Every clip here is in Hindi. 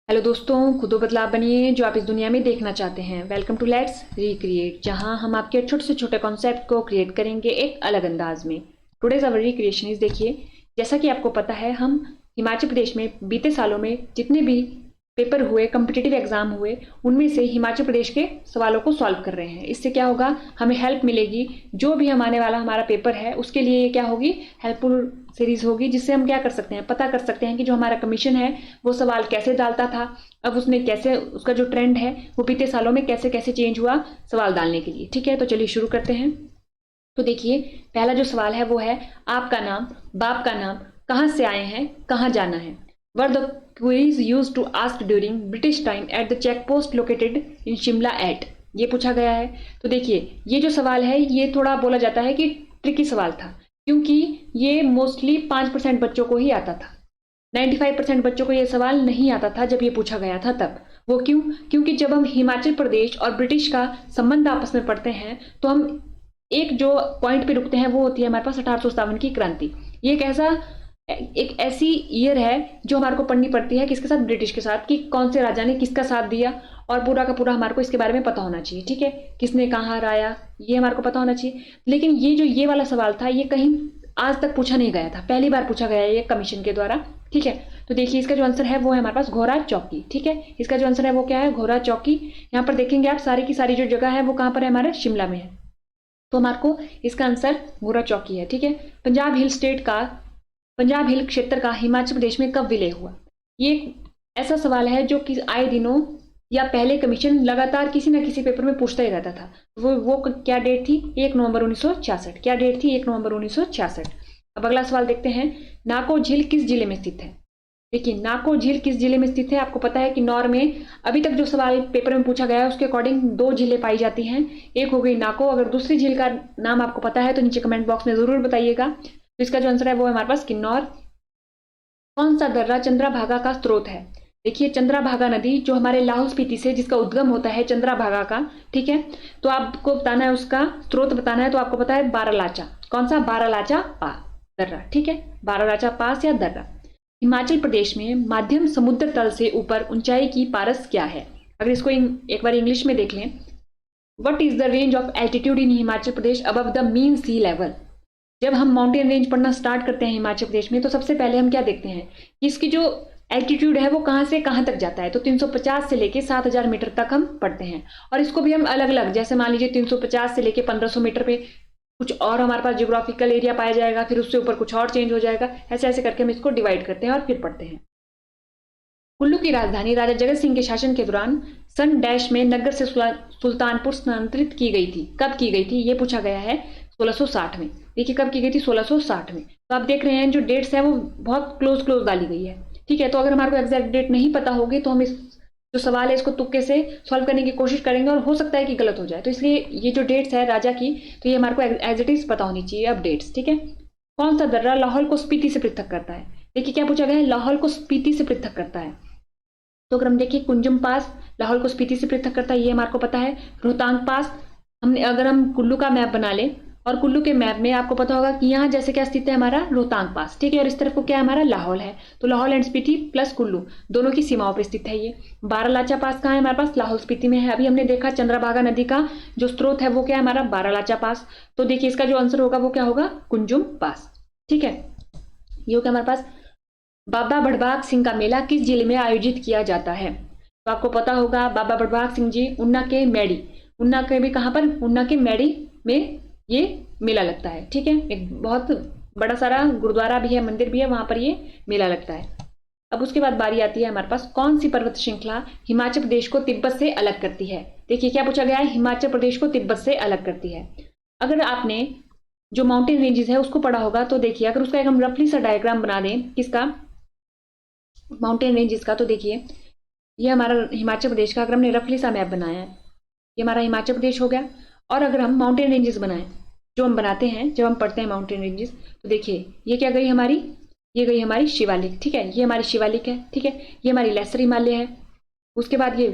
हेलो दोस्तों, खुद बदलाव बनिए जो आप इस दुनिया में देखना चाहते हैं। वेलकम टू लेट्स रिक्रिएट, जहां हम आपके छोटे से छोटे कॉन्सेप्ट को क्रिएट करेंगे एक अलग अंदाज में। टुडेज अवर रिक्रिएशन इज, देखिए, जैसा कि आपको पता है, हम हिमाचल प्रदेश में बीते सालों में जितने भी पेपर हुए, कॉम्पिटिटिव एग्जाम हुए, उनमें से हिमाचल प्रदेश के सवालों को सॉल्व कर रहे हैं। इससे क्या होगा, हमें हेल्प मिलेगी। जो भी हम आने वाला हमारा पेपर है उसके लिए ये क्या होगी, हेल्पफुल सीरीज होगी, जिससे हम क्या कर सकते हैं, पता कर सकते हैं कि जो हमारा कमीशन है वो सवाल कैसे डालता था, अब उसने कैसे, उसका जो ट्रेंड है वो बीते सालों में कैसे कैसे चेंज हुआ सवाल डालने के लिए। ठीक है, तो चलिए शुरू करते हैं। तो देखिए, पहला जो सवाल है वो है, आपका नाम, बाप का नाम, कहाँ से आए हैं, कहाँ जाना है। Were the queries use to ask during British time at the check post located in Shimla at, ये पूछा गया है। तो देखिए, ये जो सवाल है ये थोड़ा बोला जाता है कि ट्रिकी सवाल था, क्योंकि ये मोस्टली 5% बच्चों को ही आता था। 95% बच्चों को ये सवाल नहीं आता था जब ये पूछा गया था तब। वो क्यों? क्योंकि जब हम हिमाचल प्रदेश और ब्रिटिश का संबंध आपस में पढ़ते हैं तो हम एक जो पॉइंट पे रुकते हैं वो होती है हमारे पास 1857 की क्रांति। ये एक ऐसी ईयर है जो हमारे को पढ़नी पड़ती है, किसके साथ, ब्रिटिश के साथ, कि कौन से राजा ने किसका साथ दिया, और पूरा का पूरा हमारे को इसके बारे में पता होना चाहिए। ठीक है, किसने कहाँ हराया, ये हमारे को पता होना चाहिए। लेकिन ये वाला सवाल था, ये कहीं आज तक पूछा नहीं गया था, पहली बार पूछा गया है ये कमीशन के द्वारा। ठीक है, तो देखिए इसका जो आंसर है वो है हमारे पास घोड़ा चौकी। ठीक है, इसका जो आंसर है वो क्या है, घोड़ा चौकी। यहाँ पर देखेंगे आप, सारी की सारी जो जगह है वो कहाँ पर है, हमारे शिमला में है। तो हमारे को इसका आंसर घोड़ा चौकी है। ठीक है, पंजाब हिल क्षेत्र का हिमाचल प्रदेश में कब विलय हुआ। ये ऐसा सवाल है जो कि आए दिनों या पहले कमीशन लगातार किसी ना किसी पेपर में पूछता ही रहता था। वो क्या डेट थी, 1 नवंबर 1966। क्या डेट थी, 1 नवंबर 1966। अब अगला सवाल देखते हैं, नाको झील किस जिले में स्थित है। देखिए, नाको झील किस जिले में स्थित है। आपको पता है कि नौर में अभी तक जो सवाल पेपर में पूछा गया है उसके अकॉर्डिंग 2 झीलें पाई जाती हैं। एक हो गई नाको, अगर दूसरी झील का नाम आपको पता है तो नीचे कमेंट बॉक्स में जरूर बताइएगा। तो इसका जो आंसर है वो है हमारे पास किन्नौर। कौन सा दर्रा चंद्रभागा का स्रोत है। देखिए, चंद्रभागा नदी जो हमारे लाहौल स्पीति से, जिसका उद्गम होता है चंद्रभागा का, ठीक है, तो आपको बताना है उसका स्रोत बताना है। तो आपको पता है बारालाचा, कौन सा, बारालाचा पास दर्रा। ठीक है, बारालाचा पास या दर्रा। हिमाचल प्रदेश में मध्यम समुद्र तल से ऊपर ऊंचाई की पारस क्या है। अगर इसको एक बार इंग्लिश में देख लें, what is the range of altitude in Himachal Pradesh above the mean sea level. जब हम माउंटेन रेंज पढ़ना स्टार्ट करते हैं हिमाचल प्रदेश में तो सबसे पहले हम क्या देखते हैं कि इसकी जो एल्टीट्यूड है वो कहां से कहां तक जाता है। तो 350 से लेके 7000 मीटर तक हम पढ़ते हैं, और इसको भी हम अलग अलग, जैसे मान लीजिए 350 से लेके 1500 मीटर पे कुछ और हमारे पास जियोग्राफिकल एरिया पाया जाएगा, फिर उससे ऊपर कुछ और चेंज हो जाएगा। ऐसे ऐसे करके हम इसको डिवाइड करते हैं और फिर पढ़ते हैं। कुल्लू की राजधानी राजा जगत सिंह के शासन के दौरान सन डैश में नगर से सुल्तानपुर स्थानांतरित की गई थी। कब की गई थी, ये पूछा गया है 1660 में। देखिए, कब की गई थी, 1660 में। तो आप देख रहे हैं जो डेट्स है वो बहुत क्लोज क्लोज डाली गई है। ठीक है, तो अगर हमारे को एग्जैक्ट डेट नहीं पता होगी तो हम इस जो सवाल है इसको तुक्के से सॉल्व करने की कोशिश करेंगे, और हो सकता है कि गलत हो जाए। तो इसलिए ये जो डेट्स है राजा की, तो ये हमारे को एज इट इज पता होनी चाहिए अब डेट्स। ठीक है, कौन सा दर्रा लाहौल को स्पीति से पृथक करता है। देखिए, क्या पूछा गया है, लाहौल को स्पीति से पृथक करता है। तो अगर हम देखिए, कुंजम पास लाहौल को स्पीति से पृथक करता है, ये हमारे को पता है। रोहतांग पास, हमने अगर हम कुल्लू का मैप बना ले, और कुल्लू के मैप में आपको पता होगा कि यहाँ जैसे क्या स्थित है हमारा रोहतांग पास, ठीक है, और इस तरफ को क्या है हमारा लाहौल है। तो लाहौल एंड स्पीति प्लस कुल्लू दोनों की सीमाओं पर स्थित है ये। बारालाचा पास कहाँ है हमारे पास, लाहौल स्पीति में है। अभी हमने देखा चंद्रभागा नदी का जो स्रोत है वो क्या है हमारा, बारालाचा पास। तो देखिए, इसका जो आंसर होगा वो क्या होगा, कुंजुम पास। ठीक है, ये हो गया हमारे पास। बाबा बड़भाग सिंह का मेला किस जिले में आयोजित किया जाता है। तो आपको पता होगा, बाबा बड़भाग सिंह जी उन्ना के मैडी, उन्ना के भी कहां पर, उन्ना के मैडी में ये मेला लगता है। ठीक है, एक बहुत बड़ा सारा गुरुद्वारा भी है, मंदिर भी है, वहां पर ये मेला लगता है। अब उसके बाद बारी आती है हमारे पास, कौन सी पर्वत श्रृंखला हिमाचल प्रदेश को तिब्बत से अलग करती है। देखिए, क्या पूछा गया है, हिमाचल प्रदेश को तिब्बत से अलग करती है। अगर आपने जो माउंटेन रेंजेस है उसको पढ़ा होगा तो देखिए, अगर उसका एक हम रफली सा डायग्राम बना दें किसका, माउंटेन रेंजेस का, तो देखिए ये हमारा हिमाचल प्रदेश का अगर हमने रफली सा मैप बनाया है, ये हमारा हिमाचल प्रदेश हो गया। और अगर हम माउंटेन रेंजेस बनाएं, जो हम बनाते हैं जब हम पढ़ते हैं माउंटेन रेंजेस, तो देखिए ये क्या गई हमारी, ये गई हमारी शिवालिक। ठीक है, ये हमारी शिवालिक है। ठीक है, ये हमारी लेसर हिमालय है। उसके बाद ये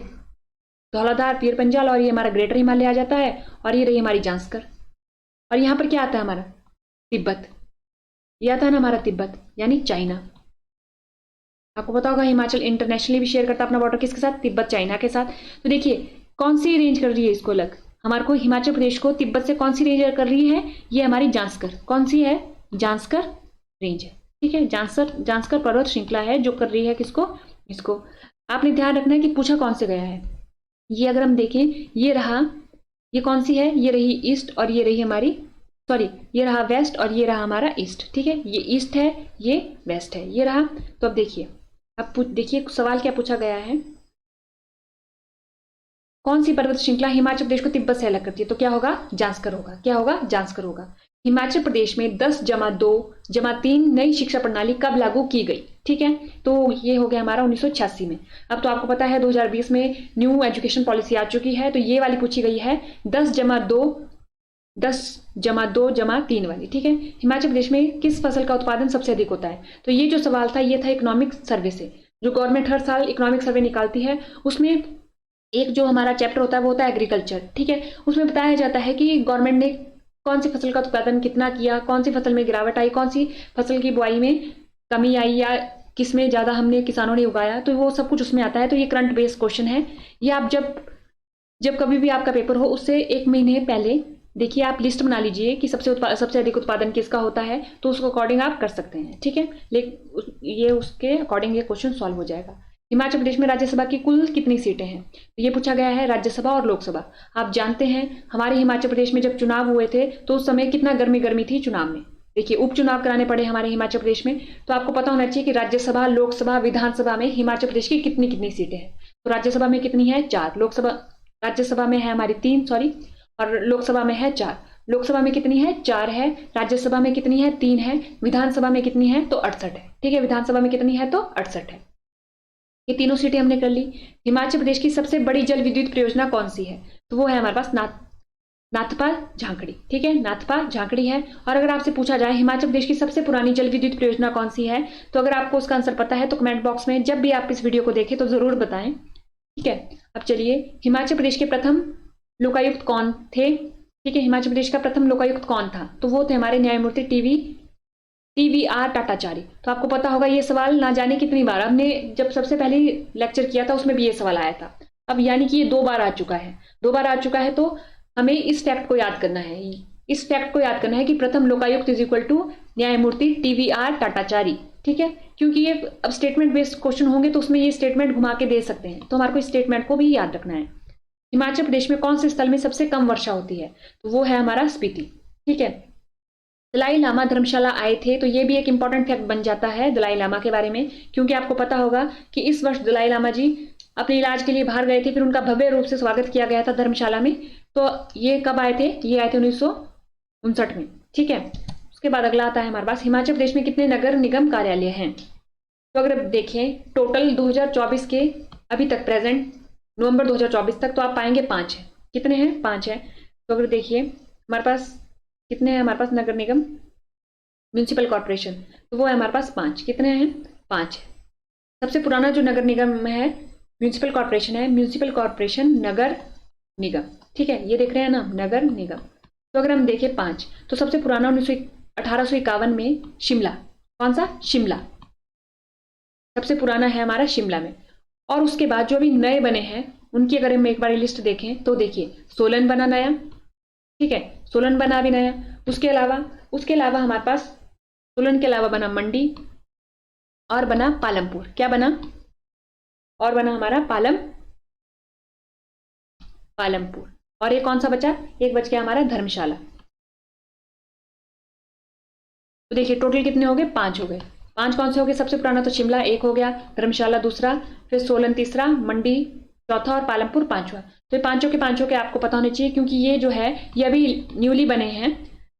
धौलाधार, पीर पंजाल, और ये हमारा ग्रेटर हिमालय आ जाता है। और ये रही हमारी जांस्कर, और यहाँ पर क्या आता है हमारा, तिब्बत। ये आता है ना हमारा तिब्बत, यानी चाइना। आपको पता होगा हिमाचल इंटरनेशनली भी शेयर करता है अपना बॉर्डर किसके साथ, तिब्बत चाइना के साथ। तो देखिए कौन सी रेंज कर रही है इसको अलग, हमारे को हिमाचल प्रदेश को तिब्बत से कौन सी रेंज कर रही है, ये हमारी जांस्कर, कौन सी है, जांस्कर रेंज है, ठीक है। जांस्कर पर्वत श्रृंखला है जो कर रही है किसको, इसको। आपने ध्यान रखना है कि पूछा कौन से गया है। ये अगर हम देखें, ये रहा, ये कौन सी है, ये रही ईस्ट और ये रही हमारी, सॉरी ये रहा वेस्ट और ये रहा हमारा ईस्ट, ठीक है। ये ईस्ट है, ये वेस्ट है, ये रहा। तो अब देखिए, अब देखिए सवाल क्या पूछा गया है, कौन सी पर्वत श्रृंखला हिमाचल प्रदेश को तिब्बत से अलग करती है, तो क्या होगा, जांस्कर होगा। क्या होगा, जांस्कर होगा। हिमाचल प्रदेश में 10+2+3 नई शिक्षा प्रणाली कब लागू की गई, ठीक है। तो ये हो गया हमारा 1986 में। अब तो आपको पता है 2020 में न्यू एजुकेशन पॉलिसी आ चुकी है, तो ये वाली पूछी गई है 10+2+3 वाली, ठीक है। हिमाचल प्रदेश में किस फसल का उत्पादन सबसे अधिक होता है, तो ये जो सवाल था ये था इकोनॉमिक सर्वे से, जो गवर्नमेंट हर साल इकोनॉमिक सर्वे निकालती है, उसमें एक जो हमारा चैप्टर होता है वो होता है एग्रीकल्चर, ठीक है। उसमें बताया जाता है कि गवर्नमेंट ने कौन सी फसल का उत्पादन कितना किया, कौन सी फसल में गिरावट आई, कौन सी फसल की बुआई में कमी आई, या किस में ज़्यादा हमने किसानों ने उगाया, तो वो सब कुछ उसमें आता है। तो ये करंट बेस्ड क्वेश्चन है। ये आप जब कभी भी आपका पेपर हो उससे 1 महीने पहले देखिए, आप लिस्ट बना लीजिए कि सबसे अधिक उत्पादन किसका होता है, तो उसको अकॉर्डिंग आप कर सकते हैं, ठीक है। लेकिन ये उसके अकॉर्डिंग ये क्वेश्चन सॉल्व हो जाएगा। हिमाचल प्रदेश में राज्यसभा की कुल कितनी सीटें हैं, तो ये पूछा गया है राज्यसभा और लोकसभा। आप जानते हैं हमारे हिमाचल प्रदेश में जब चुनाव हुए थे तो उस समय कितना गर्मी थी चुनाव में। देखिए उपचुनाव कराने पड़े हमारे हिमाचल प्रदेश में, तो आपको पता होना चाहिए कि राज्यसभा, लोकसभा, विधानसभा में हिमाचल प्रदेश की कितनी सीटें हैं। तो राज्यसभा में कितनी है, 4। राज्यसभा में है हमारी 3, सॉरी, और लोकसभा में है 4। लोकसभा में कितनी है, 4 है। राज्यसभा में कितनी है, 3 है। विधानसभा में कितनी है, तो 68 है, ठीक है। विधानसभा में कितनी है, तो 68 है। ये तीनों सीटें हमने कर ली। हिमाचल प्रदेश की सबसे बड़ी जल विद्युत परियोजना कौन सी है, तो वो है हमारे पास नाथपा झांकड़ी, ठीक है। नाथपा झांकड़ी है। और अगर आपसे पूछा जाए हिमाचल प्रदेश की सबसे पुरानी जल विद्युत परियोजना कौन सी है, तो अगर आपको उसका आंसर पता है तो कमेंट बॉक्स में जब भी आप इस वीडियो को देखें तो जरूर बताएं, ठीक है। अब चलिए, हिमाचल प्रदेश के प्रथम लोकायुक्त कौन थे, ठीक है। हिमाचल प्रदेश का प्रथम लोकायुक्त कौन था, तो वो थे हमारे न्यायमूर्ति टी.वी.आर. टाटाचारी। तो आपको पता होगा ये सवाल ना जाने कितनी बार, हमने जब सबसे पहले लेक्चर किया था उसमें भी ये सवाल आया था। अब यानी कि ये 2 बार आ चुका है, 2 बार आ चुका है। तो हमें इस फैक्ट को याद करना है, इस फैक्ट को याद करना है कि प्रथम लोकायुक्त इज इक्वल टू न्यायमूर्ति टी.वी.आर. टाटाचारी, ठीक है। क्योंकि ये अब स्टेटमेंट बेस्ड क्वेश्चन होंगे तो उसमें ये स्टेटमेंट घुमा के दे सकते हैं, तो हमारे को इस स्टेटमेंट को भी याद रखना है। हिमाचल प्रदेश में कौन से स्थल में सबसे कम वर्षा होती है, तो वो है हमारा स्पीति, ठीक है। दलाई लामा धर्मशाला आए थे, तो ये भी एक इंपॉर्टेंट फैक्ट बन जाता है दलाई लामा के बारे में, क्योंककि आपको पता होगा कि इस वर्ष दलाई लामा जी अपने इलाज के लिए बाहर गए थे, फिर उनका भव्य रूप से स्वागत किया गया था धर्मशाला में। तो ये कब आए थे, ये आए थे 1959 में, ठीक है। उसके बाद अगला आता है हमारे पास, हिमाचल प्रदेश में कितने नगर निगम कार्यालय हैं, तो अगर देखें टोटल 2024 के अभी तक प्रेजेंट नवंबर 2024 तक, तो आप पाएंगे 5 है। कितने हैं, 5 है। तो अगर देखिए हमारे पास कितने हैं, हमारे पास नगर निगम म्यूनिसिपल कॉर्पोरेशन, तो वो है हमारे पास 5। कितने हैं, 5 है। सबसे पुराना जो नगर निगम है म्यूनिसिपल कॉर्पोरेशन है, म्यूनिसिपल कॉर्पोरेशन नगर निगम, ठीक है। ये देख रहे हैं ना, नगर निगम। तो अगर हम देखें 5, तो सबसे पुराना 1851 में शिमला, कौन सा, शिमला सबसे पुराना है हमारा, शिमला में। और उसके बाद जो अभी नए बने हैं उनकी अगर हम एक बार लिस्ट देखें तो देखिए सोलन बना नया, ठीक है, सोलन बना भी नया। उसके अलावा हमारे पास सोलन के अलावा बना मंडी और बना पालमपुर। क्या बना, और बना हमारा पालमपुर। और ये कौन सा बचा, एक बच गया हमारा धर्मशाला। तो देखिए टोटल कितने हो गए, 5 हो गए। 5 कौन से हो गए, सबसे पुराना तो शिमला 1 हो गया, धर्मशाला दूसरा, फिर सोलन तीसरा, मंडी चौथा और पालमपुर 5वां। तो ये पांचों के आपको पता होने चाहिए, क्योंकि ये जो है ये अभी न्यूली बने हैं,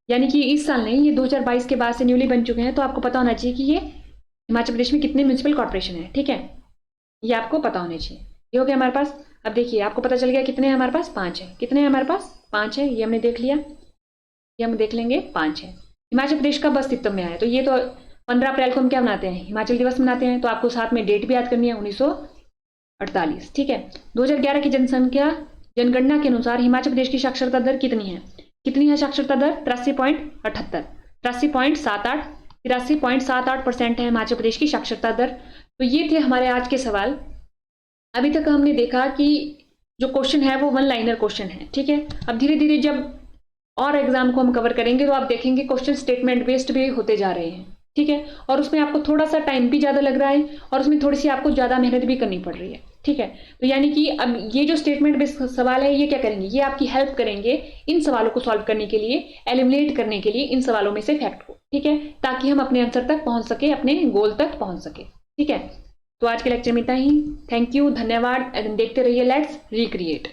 यानी कि इस साल नहीं, ये 2022 के बाद से न्यूली बन चुके हैं। तो आपको पता होना चाहिए कि ये हिमाचल प्रदेश में कितने म्यूनिसिपल कॉर्पोरेशन है, ठीक है, ये आपको पता होने चाहिए। ये हो गया हमारे पास। अब देखिए आपको पता चल गया कितने हैं हमारे पास, 5 है। कितने हैं हमारे पास, 5 है, ये हमने देख लिया, ये हम देख लेंगे 5 है। हिमाचल प्रदेश कब अस्तित्व में आया, तो ये तो 15 अप्रैल को हम क्या मनाते हैं, हिमाचल दिवस मनाते हैं। तो आपको साथ में डेट भी याद करनी है, 1948, ठीक है। 2011 की जनगणना के अनुसार हिमाचल प्रदेश की साक्षरता दर कितनी है, साक्षरता दर 83.78, 83.78 है हिमाचल प्रदेश की साक्षरता दर। तो ये थे हमारे आज के सवाल। अभी तक हमने देखा कि जो क्वेश्चन है वो वन लाइनर क्वेश्चन है, ठीक है। अब धीरे धीरे जब और एग्जाम को हम कवर करेंगे तो आप देखेंगे क्वेश्चन स्टेटमेंट बेस्ड भी होते जा रहे हैं, ठीक है। और उसमें आपको थोड़ा सा टाइम भी ज्यादा लग रहा है और उसमें थोड़ी सी आपको ज्यादा मेहनत भी करनी पड़ रही है, ठीक है। तो यानी कि अब ये जो स्टेटमेंट बेस्ड सवाल है ये क्या करेंगे, ये आपकी हेल्प करेंगे इन सवालों को सॉल्व करने के लिए, एलिमिनेट करने के लिए इन सवालों में से फैक्ट को, ठीक है, ताकि हम अपने आंसर तक पहुंच सके, अपने गोल तक पहुंच सके, ठीक है। तो आज के लेक्चर में इतना ही। थैंक यू, धन्यवाद। देखते रहिए लेट्स रिक्रिएट।